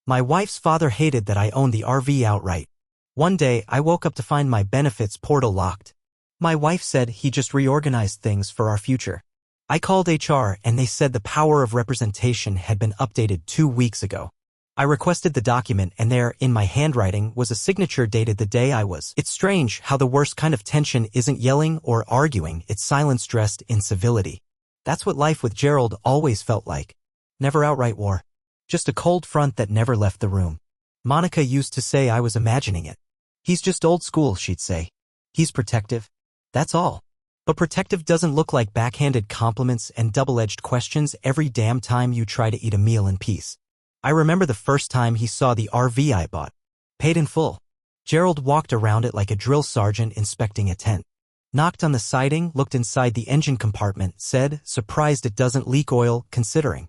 My wife's father hated that I owned the RV outright. One day, I woke up to find my benefits portal locked. My wife said he just reorganized things for our future. I called HR and they said the power of representation had been updated 2 weeks ago. I requested the document and there, in my handwriting, was a signature dated the day I was. It's strange how the worst kind of tension isn't yelling or arguing, it's silence dressed in civility. That's what life with Gerald always felt like. Never outright war. Just a cold front that never left the room. Monica used to say I was imagining it. He's just old school, she'd say. He's protective. That's all. But protective doesn't look like backhanded compliments and double-edged questions every damn time you try to eat a meal in peace. I remember the first time he saw the RV I bought. Paid in full. Gerald walked around it like a drill sergeant inspecting a tent. Knocked on the siding, looked inside the engine compartment, said, surprised it doesn't leak oil, considering.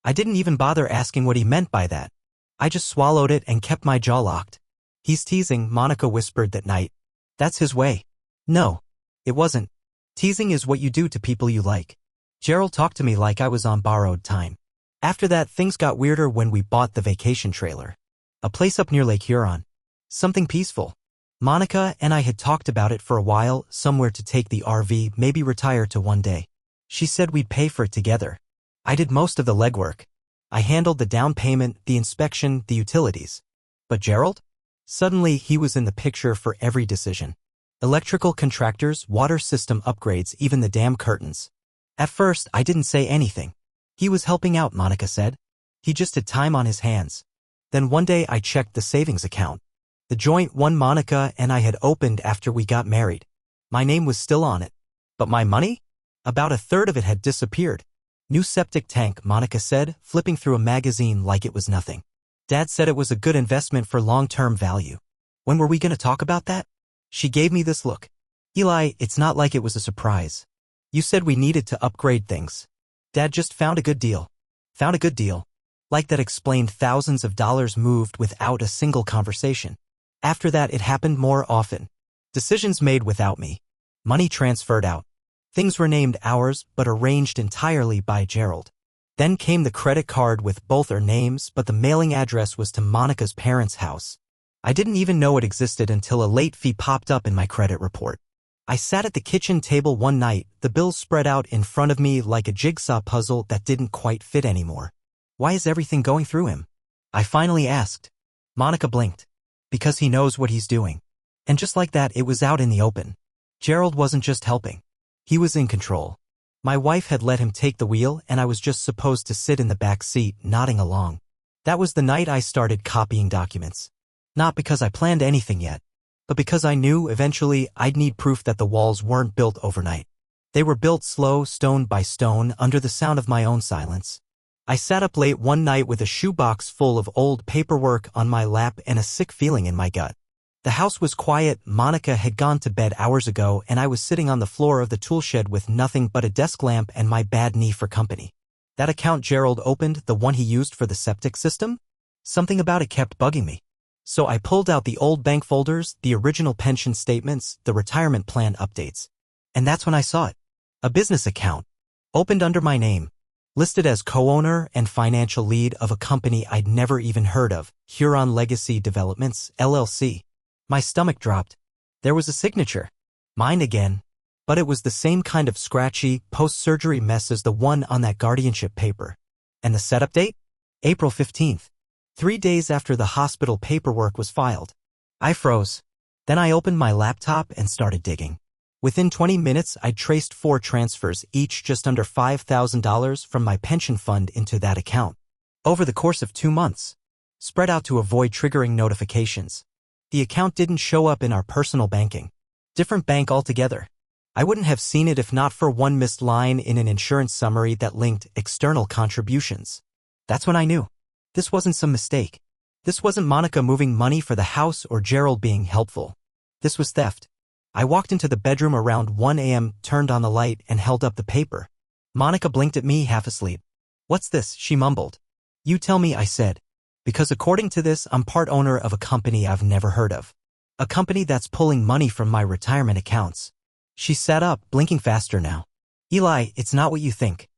I didn't even bother asking what he meant by that. I just swallowed it and kept my jaw locked. He's teasing, Monica whispered that night. That's his way. No, it wasn't. Teasing is what you do to people you like. Gerald talked to me like I was on borrowed time. After that, things got weirder when we bought the vacation trailer. A place up near Lake Huron. Something peaceful. Monica and I had talked about it for a while, somewhere to take the RV, maybe retire to one day. She said we'd pay for it together. I did most of the legwork. I handled the down payment, the inspection, the utilities. But Gerald? Suddenly, he was in the picture for every decision. Electrical contractors, water system upgrades, even the damn curtains. At first, I didn't say anything. He was helping out, Monica said. He just had time on his hands. Then one day I checked the savings account. The joint one Monica and I had opened after we got married. My name was still on it. But my money? About a third of it had disappeared. New septic tank, Monica said, flipping through a magazine like it was nothing. Dad said it was a good investment for long-term value. When were we going to talk about that? She gave me this look. Eli, it's not like it was a surprise. You said we needed to upgrade things. Dad just found a good deal. Found a good deal. Like that explained thousands of dollars moved without a single conversation. After that, it happened more often. Decisions made without me. Money transferred out. Things were named ours, but arranged entirely by Gerald. Then came the credit card with both our names, but the mailing address was to Monica's parents' house. I didn't even know it existed until a late fee popped up in my credit report. I sat at the kitchen table one night, the bills spread out in front of me like a jigsaw puzzle that didn't quite fit anymore. Why is everything going through him? I finally asked. Monica blinked. Because he knows what he's doing. And just like that, it was out in the open. Gerald wasn't just helping. He was in control. My wife had let him take the wheel and I was just supposed to sit in the back seat, nodding along. That was the night I started copying documents. Not because I planned anything yet, but because I knew eventually I'd need proof that the walls weren't built overnight. They were built slow, stone by stone, under the sound of my own silence. I sat up late one night with a shoebox full of old paperwork on my lap and a sick feeling in my gut. The house was quiet, Monica had gone to bed hours ago, and I was sitting on the floor of the tool shed with nothing but a desk lamp and my bad knee for company. That account Gerald opened, the one he used for the septic system? Something about it kept bugging me. So I pulled out the old bank folders, the original pension statements, the retirement plan updates. And that's when I saw it. A business account. Opened under my name. Listed as co-owner and financial lead of a company I'd never even heard of, Huron Legacy Developments, LLC. My stomach dropped. There was a signature. Mine again. But it was the same kind of scratchy, post-surgery mess as the one on that guardianship paper. And the setup date? April 15th. 3 days after the hospital paperwork was filed. I froze. Then I opened my laptop and started digging. Within 20 minutes, I'd traced 4 transfers, each just under $5,000 from my pension fund into that account. Over the course of 2 months. Spread out to avoid triggering notifications. The account didn't show up in our personal banking. Different bank altogether. I wouldn't have seen it if not for one missed line in an insurance summary that linked external contributions. That's when I knew. This wasn't some mistake. This wasn't Monica moving money for the house or Gerald being helpful. This was theft. I walked into the bedroom around 1 a.m., turned on the light, and held up the paper. Monica blinked at me, half asleep. "What's this?" she mumbled. "You tell me," I said. "Because according to this, I'm part owner of a company I've never heard of. A company that's pulling money from my retirement accounts." She sat up, blinking faster now. "Eli, it's not what you think."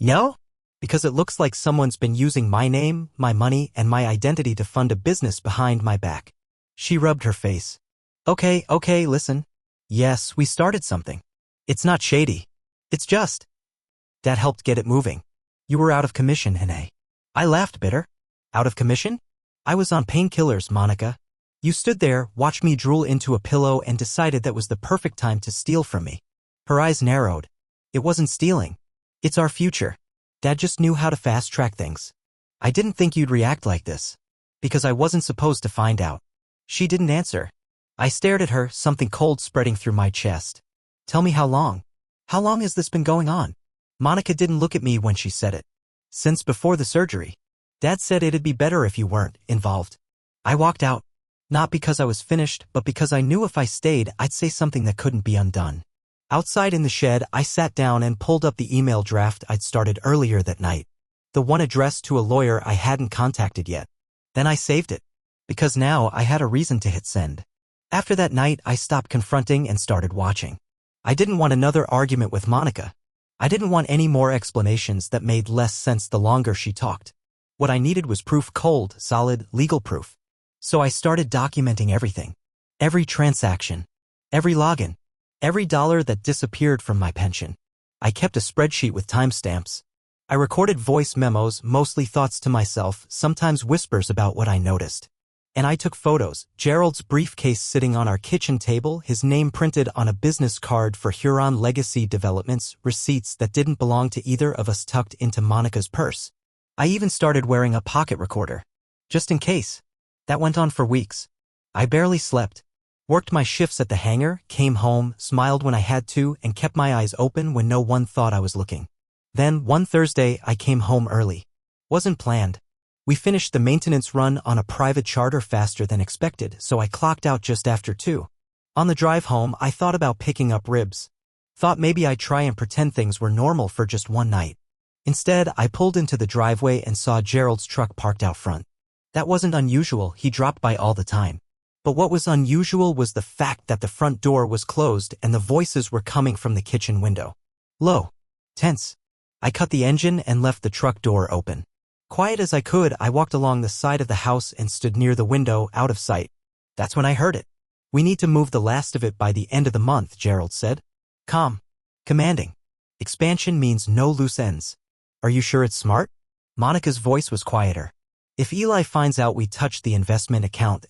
"No?" Because it looks like someone's been using my name, my money, and my identity to fund a business behind my back. She rubbed her face. Okay, listen. Yes, we started something. It's not shady. It's just. That helped get it moving. You were out of commission, Hene. I laughed bitter. Out of commission? I was on painkillers, Monica. You stood there, watched me drool into a pillow, and decided that was the perfect time to steal from me. Her eyes narrowed. It wasn't stealing. It's our future. Dad just knew how to fast-track things. I didn't think you'd react like this. Because I wasn't supposed to find out. She didn't answer. I stared at her, something cold spreading through my chest. Tell me how long. How long has this been going on? Monica didn't look at me when she said it. Since before the surgery. Dad said it'd be better if you weren't involved. I walked out. Not because I was finished, but because I knew if I stayed, I'd say something that couldn't be undone. Outside in the shed, I sat down and pulled up the email draft I'd started earlier that night. The one addressed to a lawyer I hadn't contacted yet. Then I saved it. Because now I had a reason to hit send. After that night, I stopped confronting and started watching. I didn't want another argument with Monica. I didn't want any more explanations that made less sense the longer she talked. What I needed was proof, cold, solid, legal proof. So I started documenting everything. Every transaction. Every login. Every dollar that disappeared from my pension. I kept a spreadsheet with timestamps. I recorded voice memos, mostly thoughts to myself, sometimes whispers about what I noticed. And I took photos, Gerald's briefcase sitting on our kitchen table, his name printed on a business card for Huron Legacy Developments, receipts that didn't belong to either of us tucked into Monica's purse. I even started wearing a pocket recorder. Just in case. That went on for weeks. I barely slept. Worked my shifts at the hangar, came home, smiled when I had to, and kept my eyes open when no one thought I was looking. Then, one Thursday, I came home early. Wasn't planned. We finished the maintenance run on a private charter faster than expected, so I clocked out just after 2. On the drive home, I thought about picking up ribs. Thought maybe I'd try and pretend things were normal for just one night. Instead, I pulled into the driveway and saw Gerald's truck parked out front. That wasn't unusual, he dropped by all the time. But what was unusual was the fact that the front door was closed and the voices were coming from the kitchen window. Low. Tense. I cut the engine and left the truck door open. Quiet as I could, I walked along the side of the house and stood near the window, out of sight. That's when I heard it. We need to move the last of it by the end of the month, Gerald said. Calm. Commanding. Expansion means no loose ends. Are you sure it's smart? Monica's voice was quieter. If Eli finds out we touched the investment account,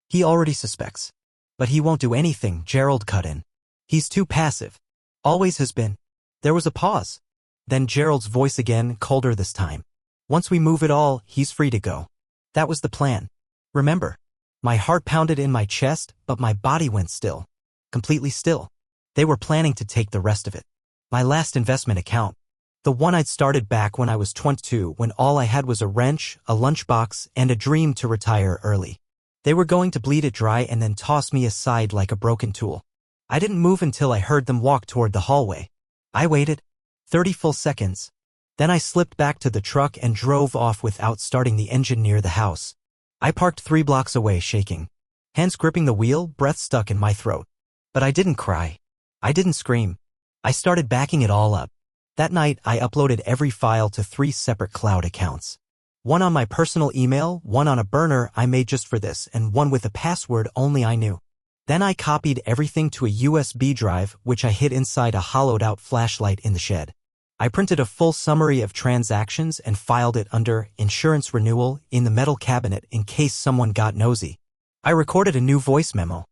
he already suspects. But he won't do anything, Gerald cut in. He's too passive. Always has been. There was a pause. Then Gerald's voice again, colder this time. Once we move it all, he's free to go. That was the plan. Remember? My heart pounded in my chest, but my body went still. Completely still. They were planning to take the rest of it. My last investment account. The one I'd started back when I was 22, when all I had was a wrench, a lunchbox, and a dream to retire early. They were going to bleed it dry and then toss me aside like a broken tool. I didn't move until I heard them walk toward the hallway. I waited. 30 full seconds. Then I slipped back to the truck and drove off without starting the engine near the house. I parked 3 blocks away, shaking. Hands gripping the wheel, breath stuck in my throat. But I didn't cry. I didn't scream. I started backing it all up. That night, I uploaded every file to 3 separate cloud accounts. One on my personal email, one on a burner I made just for this, and one with a password only I knew. Then I copied everything to a USB drive, which I hid inside a hollowed-out flashlight in the shed. I printed a full summary of transactions and filed it under Insurance Renewal in the metal cabinet in case someone got nosy. I recorded a new voice memo.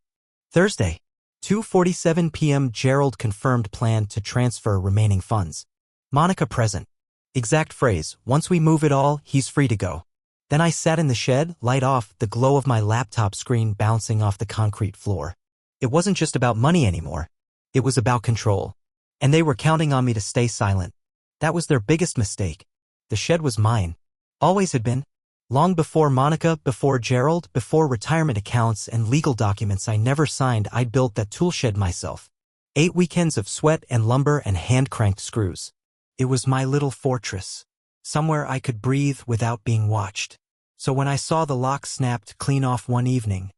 Thursday, 2:47 p.m. Gerald confirmed plan to transfer remaining funds. Monica present. Exact phrase, once we move it all, he's free to go. Then I sat in the shed, light off, the glow of my laptop screen bouncing off the concrete floor. It wasn't just about money anymore. It was about control. And they were counting on me to stay silent. That was their biggest mistake. The shed was mine. Always had been. Long before Monica, before Gerald, before retirement accounts and legal documents I never signed, I'd built that tool shed myself. 8 weekends of sweat and lumber and hand-cranked screws. It was my little fortress. Somewhere I could breathe without being watched. So when I saw the lock snapped clean off one evening,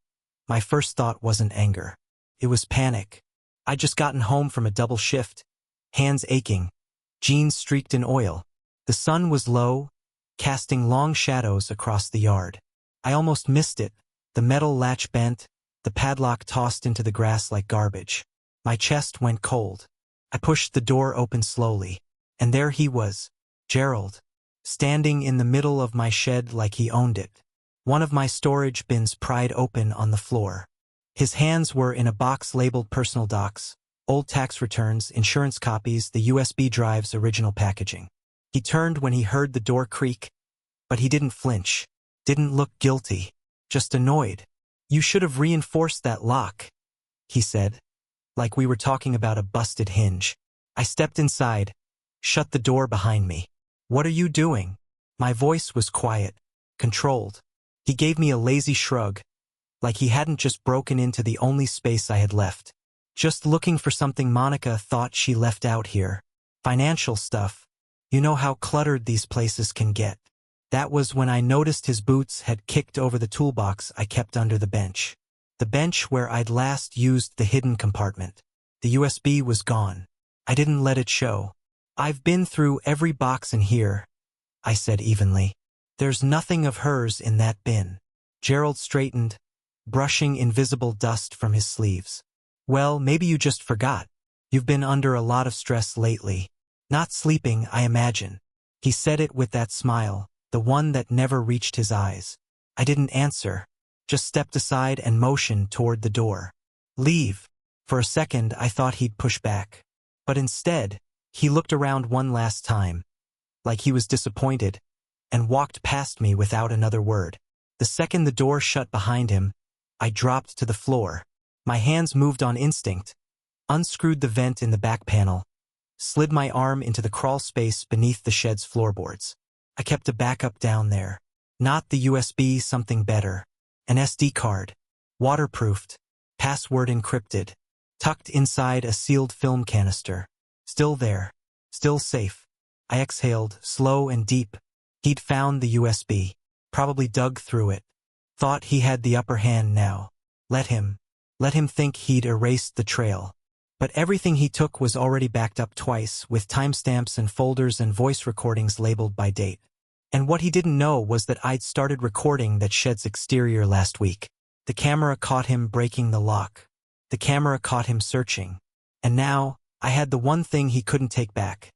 my first thought wasn't anger. It was panic. I'd just gotten home from a double shift. Hands aching. Jeans streaked in oil. The sun was low, casting long shadows across the yard. I almost missed it, the metal latch bent, the padlock tossed into the grass like garbage. My chest went cold. I pushed the door open slowly, and there he was, Gerald, standing in the middle of my shed like he owned it. One of my storage bins pried open on the floor. His hands were in a box labeled personal docs, old tax returns, insurance copies, the USB drive's original packaging. He turned when he heard the door creak, but he didn't flinch, didn't look guilty, just annoyed. "You should have reinforced that lock," he said, like we were talking about a busted hinge. I stepped inside, shut the door behind me. "What are you doing?" My voice was quiet, controlled. He gave me a lazy shrug, like he hadn't just broken into the only space I had left. "Just looking for something Monica thought she left out here. Financial stuff. You know how cluttered these places can get." That was when I noticed his boots had kicked over the toolbox I kept under the bench. The bench where I'd last used the hidden compartment. The USB was gone. I didn't let it show. "I've been through every box in here," I said evenly. "There's nothing of hers in that bin." Gerald straightened, brushing invisible dust from his sleeves. "Well, maybe you just forgot. You've been under a lot of stress lately. Not sleeping, I imagine." He said it with that smile, the one that never reached his eyes. I didn't answer, just stepped aside and motioned toward the door. "Leave." For a second, I thought he'd push back. But instead, he looked around one last time, like he was disappointed, and walked past me without another word. The second the door shut behind him, I dropped to the floor. My hands moved on instinct, unscrewed the vent in the back panel, slid my arm into the crawl space beneath the shed's floorboards. I kept a backup down there. Not the USB, something better. An SD card. Waterproofed. Password encrypted. Tucked inside a sealed film canister. Still there. Still safe. I exhaled, slow and deep. He'd found the USB. Probably dug through it. Thought he had the upper hand now. Let him think he'd erased the trail. But everything he took was already backed up twice, with timestamps and folders and voice recordings labeled by date. And what he didn't know was that I'd started recording that shed's exterior last week. The camera caught him breaking the lock. The camera caught him searching. And now, I had the one thing he couldn't take back.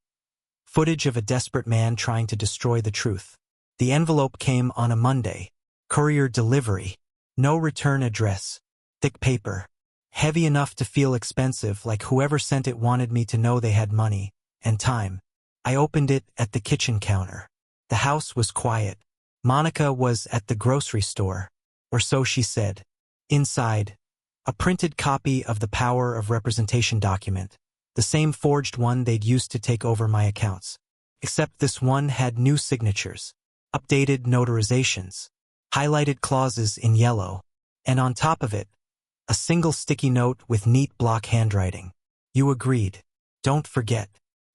Footage of a desperate man trying to destroy the truth. The envelope came on a Monday. Courier delivery. No return address. Thick paper. Heavy enough to feel expensive, like whoever sent it wanted me to know they had money and time. I opened it at the kitchen counter. The house was quiet. Monica was at the grocery store, or so she said. Inside, a printed copy of the Power of Representation document, the same forged one they'd used to take over my accounts. Except this one had new signatures, updated notarizations, highlighted clauses in yellow, and on top of it, a single sticky note with neat block handwriting. "You agreed. Don't forget."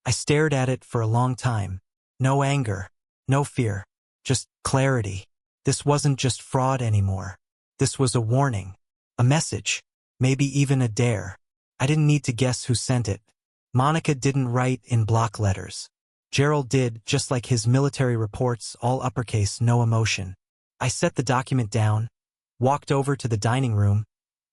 I stared at it for a long time. No anger, no fear, just clarity. This wasn't just fraud anymore. This was a warning, a message, maybe even a dare. I didn't need to guess who sent it. Monica didn't write in block letters. Gerald did, just like his military reports, all uppercase, no emotion. I set the document down, walked over to the dining room,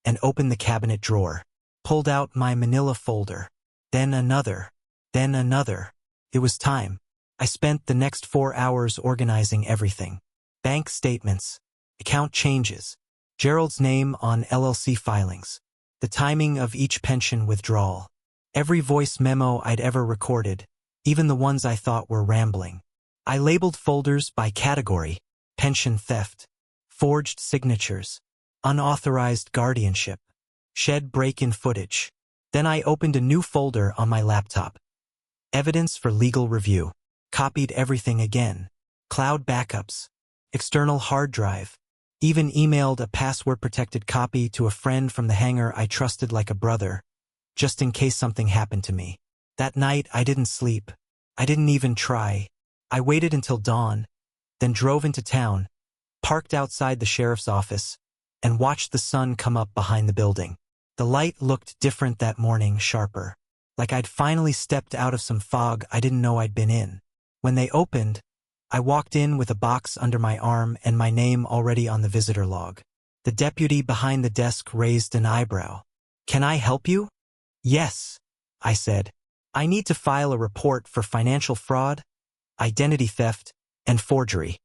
and opened the cabinet drawer. Pulled out my manila folder. Then another. Then another. It was time. I spent the next 4 hours organizing everything. Bank statements. Account changes. Gerald's name on LLC filings. The timing of each pension withdrawal. Every voice memo I'd ever recorded, even the ones I thought were rambling. I labeled folders by category. Pension theft. Forged signatures. Unauthorized guardianship. Shed break-in footage. Then I opened a new folder on my laptop. Evidence for legal review. Copied everything again. Cloud backups. External hard drive. Even emailed a password-protected copy to a friend from the hangar I trusted like a brother, just in case something happened to me. That night I didn't sleep. I didn't even try. I waited until dawn, then drove into town, parked outside the sheriff's office, and watched the sun come up behind the building. The light looked different that morning, sharper. Like I'd finally stepped out of some fog I didn't know I'd been in. When they opened, I walked in with a box under my arm and my name already on the visitor log. The deputy behind the desk raised an eyebrow. "Can I help you?" "Yes," I said. "I need to file a report for financial fraud, identity theft, and forgery."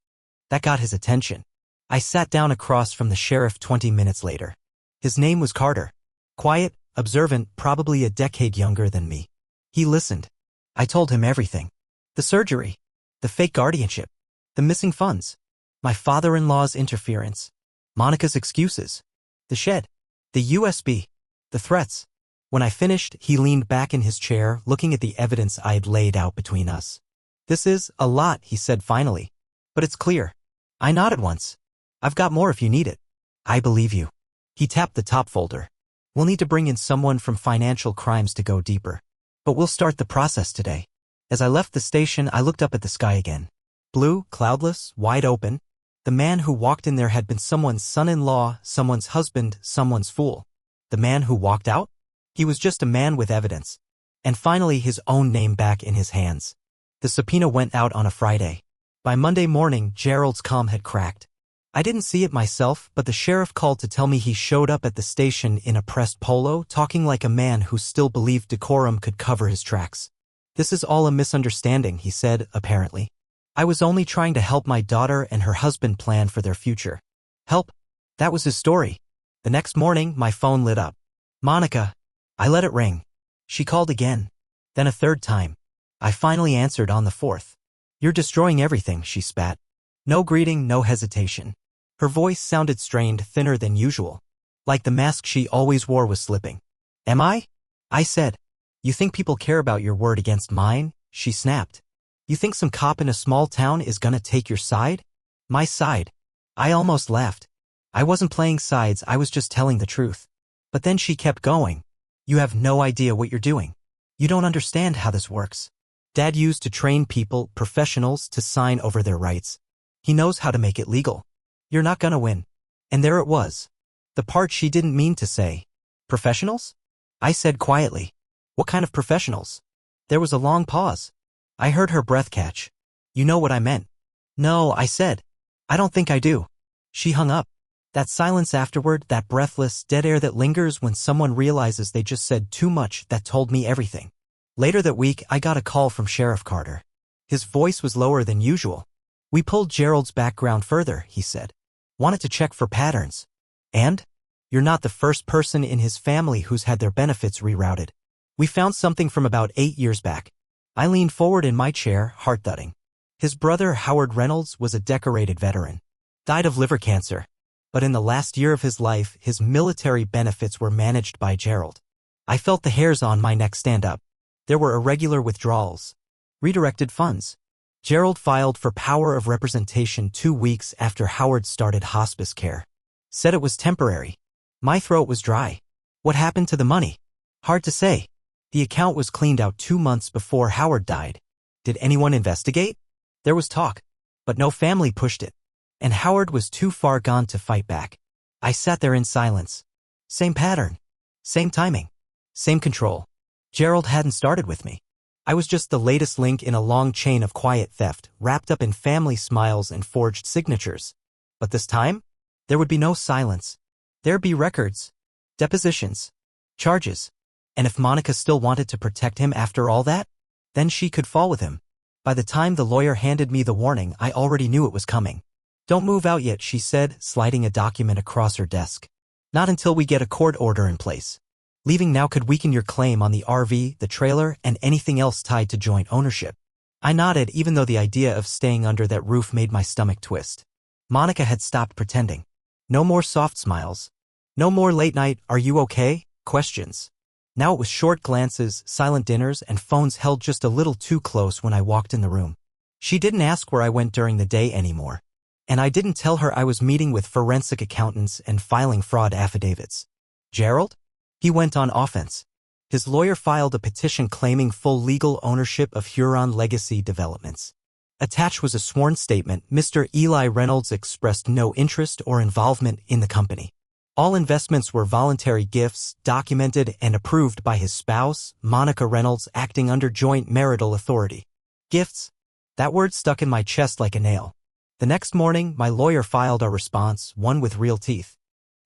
That got his attention. I sat down across from the sheriff 20 minutes later. His name was Carter. Quiet, observant, probably a decade younger than me. He listened. I told him everything. The surgery, the fake guardianship, the missing funds, my father-in-law's interference, Monica's excuses, the shed, the USB, the threats. When I finished, he leaned back in his chair, looking at the evidence I had laid out between us. "This is a lot," he said finally. "But it's clear." I nodded once. "I've got more if you need it." "I believe you." He tapped the top folder. "We'll need to bring in someone from financial crimes to go deeper. But we'll start the process today." As I left the station, I looked up at the sky again. Blue, cloudless, wide open. The man who walked in there had been someone's son-in-law, someone's husband, someone's fool. The man who walked out? He was just a man with evidence. And finally his own name back in his hands. The subpoena went out on a Friday. By Monday morning, Gerald's calm had cracked. I didn't see it myself, but the sheriff called to tell me he showed up at the station in a pressed polo, talking like a man who still believed decorum could cover his tracks. "This is all a misunderstanding," he said, apparently. "I was only trying to help my daughter and her husband plan for their future." Help? That was his story. The next morning, my phone lit up. "Monica." I let it ring. She called again. Then a third time. I finally answered on the fourth. "You're destroying everything," she spat. No greeting, no hesitation. Her voice sounded strained, thinner than usual. Like the mask she always wore was slipping. "Am I?" I said. "You think people care about your word against mine?" She snapped. "You think some cop in a small town is gonna take your side?" "My side?" I almost laughed. I wasn't playing sides, I was just telling the truth. But then she kept going. "You have no idea what you're doing. You don't understand how this works. Dad used to train people, professionals, to sign over their rights. He knows how to make it legal. You're not gonna win." And there it was. The part she didn't mean to say. "Professionals?" I said quietly. "What kind of professionals?" There was a long pause. I heard her breath catch. "You know what I meant." "No," I said. "I don't think I do." She hung up. That silence afterward, that breathless, dead air that lingers when someone realizes they just said too much, that told me everything. Later that week, I got a call from Sheriff Carter. His voice was lower than usual. "We pulled Gerald's background further," he said. "Wanted to check for patterns. And? You're not the first person in his family who's had their benefits rerouted. We found something from about 8 years back." I leaned forward in my chair, heart thudding. His brother, Howard Reynolds, was a decorated veteran. Died of liver cancer. But in the last year of his life, his military benefits were managed by Gerald. I felt the hairs on my neck stand up. There were irregular withdrawals. Redirected funds. Gerald filed for power of representation 2 weeks after Howard started hospice care. Said it was temporary. My throat was dry. What happened to the money? Hard to say. The account was cleaned out 2 months before Howard died. Did anyone investigate? There was talk, but no family pushed it. And Howard was too far gone to fight back. I sat there in silence. Same pattern. Same timing. Same control. Gerald hadn't started with me. I was just the latest link in a long chain of quiet theft, wrapped up in family smiles and forged signatures. But this time, there would be no silence. There'd be records, depositions, charges. And if Monica still wanted to protect him after all that, then she could fall with him. By the time the lawyer handed me the warning, I already knew it was coming. "Don't move out yet," she said, sliding a document across her desk. "Not until we get a court order in place. Leaving now could weaken your claim on the RV, the trailer, and anything else tied to joint ownership." I nodded, even though the idea of staying under that roof made my stomach twist. Monica had stopped pretending. No more soft smiles. No more late-night, "Are you okay?" questions. Now it was short glances, silent dinners, and phones held just a little too close when I walked in the room. She didn't ask where I went during the day anymore. And I didn't tell her I was meeting with forensic accountants and filing fraud affidavits. Gerald? He went on offense. His lawyer filed a petition claiming full legal ownership of Huron Legacy Developments. Attached was a sworn statement. Mr. Eli Reynolds expressed no interest or involvement in the company. All investments were voluntary gifts, documented and approved by his spouse, Monica Reynolds, acting under joint marital authority. Gifts? That word stuck in my chest like a nail. The next morning, my lawyer filed our response, one with real teeth.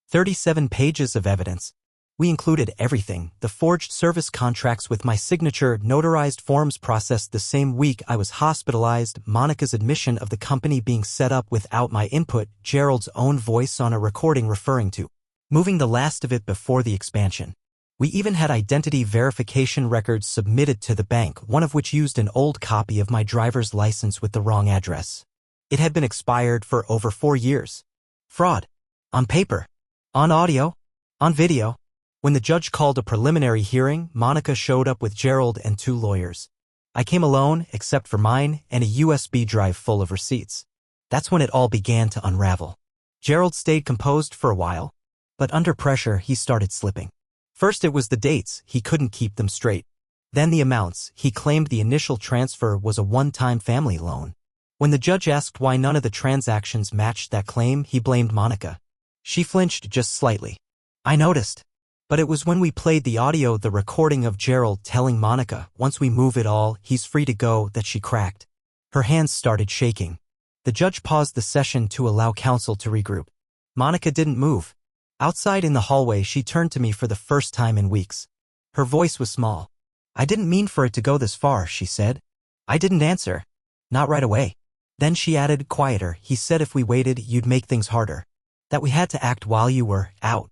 37 pages of evidence. We included everything, the forged service contracts with my signature, notarized forms processed the same week I was hospitalized, Monica's admission of the company being set up without my input, Gerald's own voice on a recording referring to moving the last of it before the expansion. We even had identity verification records submitted to the bank, one of which used an old copy of my driver's license with the wrong address. It had been expired for over 4 years. Fraud. On paper. On audio. On video. When the judge called a preliminary hearing, Monica showed up with Gerald and 2 lawyers. I came alone, except for mine, and a USB drive full of receipts. That's when it all began to unravel. Gerald stayed composed for a while, but under pressure he started slipping. First it was the dates, he couldn't keep them straight. Then the amounts, he claimed the initial transfer was a one-time family loan. When the judge asked why none of the transactions matched that claim, he blamed Monica. She flinched just slightly. I noticed. But it was when we played the audio, the recording of Gerald telling Monica, once we move it all, he's free to go, that she cracked. Her hands started shaking. The judge paused the session to allow counsel to regroup. Monica didn't move. Outside in the hallway, she turned to me for the first time in weeks. Her voice was small. I didn't mean for it to go this far, she said. I didn't answer. Not right away. Then she added, quieter, he said if we waited, you'd make things harder. That we had to act while you were out.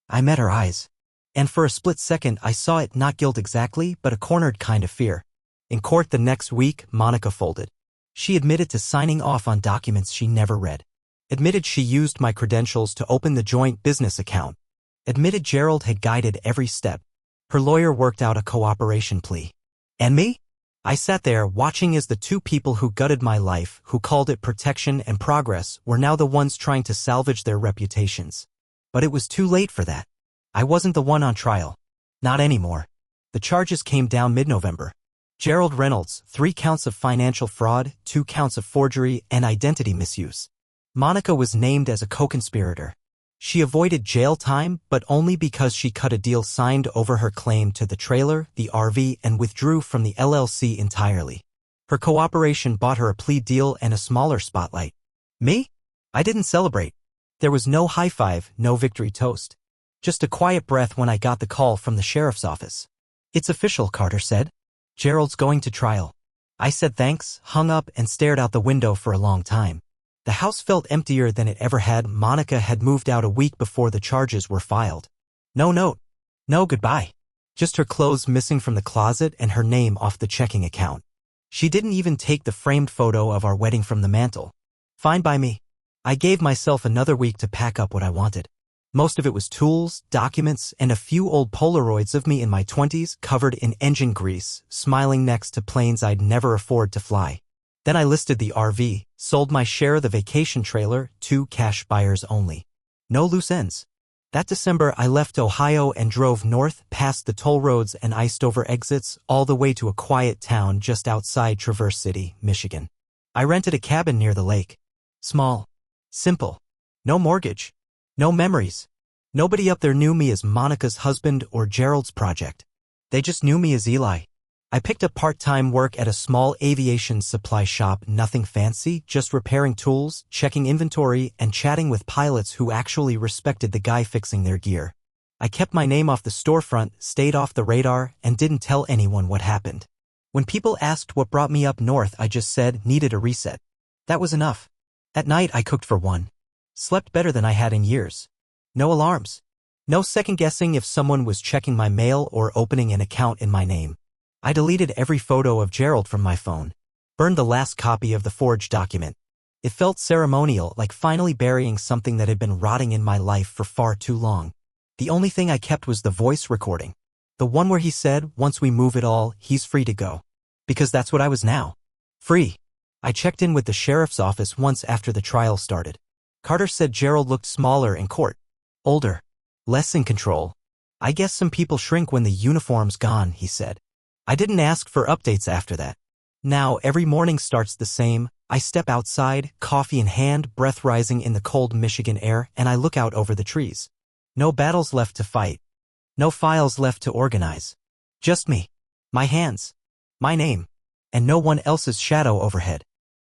I met her eyes. And for a split second I saw it, not guilt exactly, but a cornered kind of fear. In court the next week, Monica folded. She admitted to signing off on documents she never read. Admitted she used my credentials to open the joint business account. Admitted Gerald had guided every step. Her lawyer worked out a cooperation plea. And me? I sat there watching as the 2 people who gutted my life, who called it protection and progress, were now the ones trying to salvage their reputations. But it was too late for that. I wasn't the one on trial. Not anymore. The charges came down mid-November. Gerald Reynolds, 3 counts of financial fraud, 2 counts of forgery and identity misuse. Monica was named as a co-conspirator. She avoided jail time, but only because she cut a deal signed over her claim to the trailer, the RV, and withdrew from the LLC entirely. Her cooperation bought her a plea deal and a smaller spotlight. Me? I didn't celebrate. There was no high five, no victory toast. Just a quiet breath when I got the call from the sheriff's office. It's official, Carter said. Gerald's going to trial. I said thanks, hung up, and stared out the window for a long time. The house felt emptier than it ever had. Monica had moved out a week before the charges were filed. No note. No goodbye. Just her clothes missing from the closet and her name off the checking account. She didn't even take the framed photo of our wedding from the mantel. Fine by me. I gave myself another week to pack up what I wanted. Most of it was tools, documents, and a few old Polaroids of me in my 20s covered in engine grease, smiling next to planes I'd never afford to fly. Then I listed the RV, sold my share of the vacation trailer, 2 cash buyers only. No loose ends. That December I left Ohio and drove north past the toll roads and iced-over exits all the way to a quiet town just outside Traverse City, Michigan. I rented a cabin near the lake. Small. Simple. No mortgage. No memories. Nobody up there knew me as Monica's husband or Gerald's project. They just knew me as Eli. I picked up part-time work at a small aviation supply shop, nothing fancy, just repairing tools, checking inventory, and chatting with pilots who actually respected the guy fixing their gear. I kept my name off the storefront, stayed off the radar, and didn't tell anyone what happened. When people asked what brought me up north, I just said, needed a reset. That was enough. At night I cooked for one. Slept better than I had in years. No alarms. No second-guessing if someone was checking my mail or opening an account in my name. I deleted every photo of Gerald from my phone. Burned the last copy of the forged document. It felt ceremonial, like finally burying something that had been rotting in my life for far too long. The only thing I kept was the voice recording. The one where he said, once we move it all, he's free to go. Because that's what I was now. Free. I checked in with the sheriff's office once after the trial started. Carter said Gerald looked smaller in court. Older. Less in control. I guess some people shrink when the uniform's gone, he said. I didn't ask for updates after that. Now every morning starts the same. I step outside, coffee in hand, breath rising in the cold Michigan air, and I look out over the trees. No battles left to fight. No files left to organize. Just me. My hands. My name. And no one else's shadow overhead.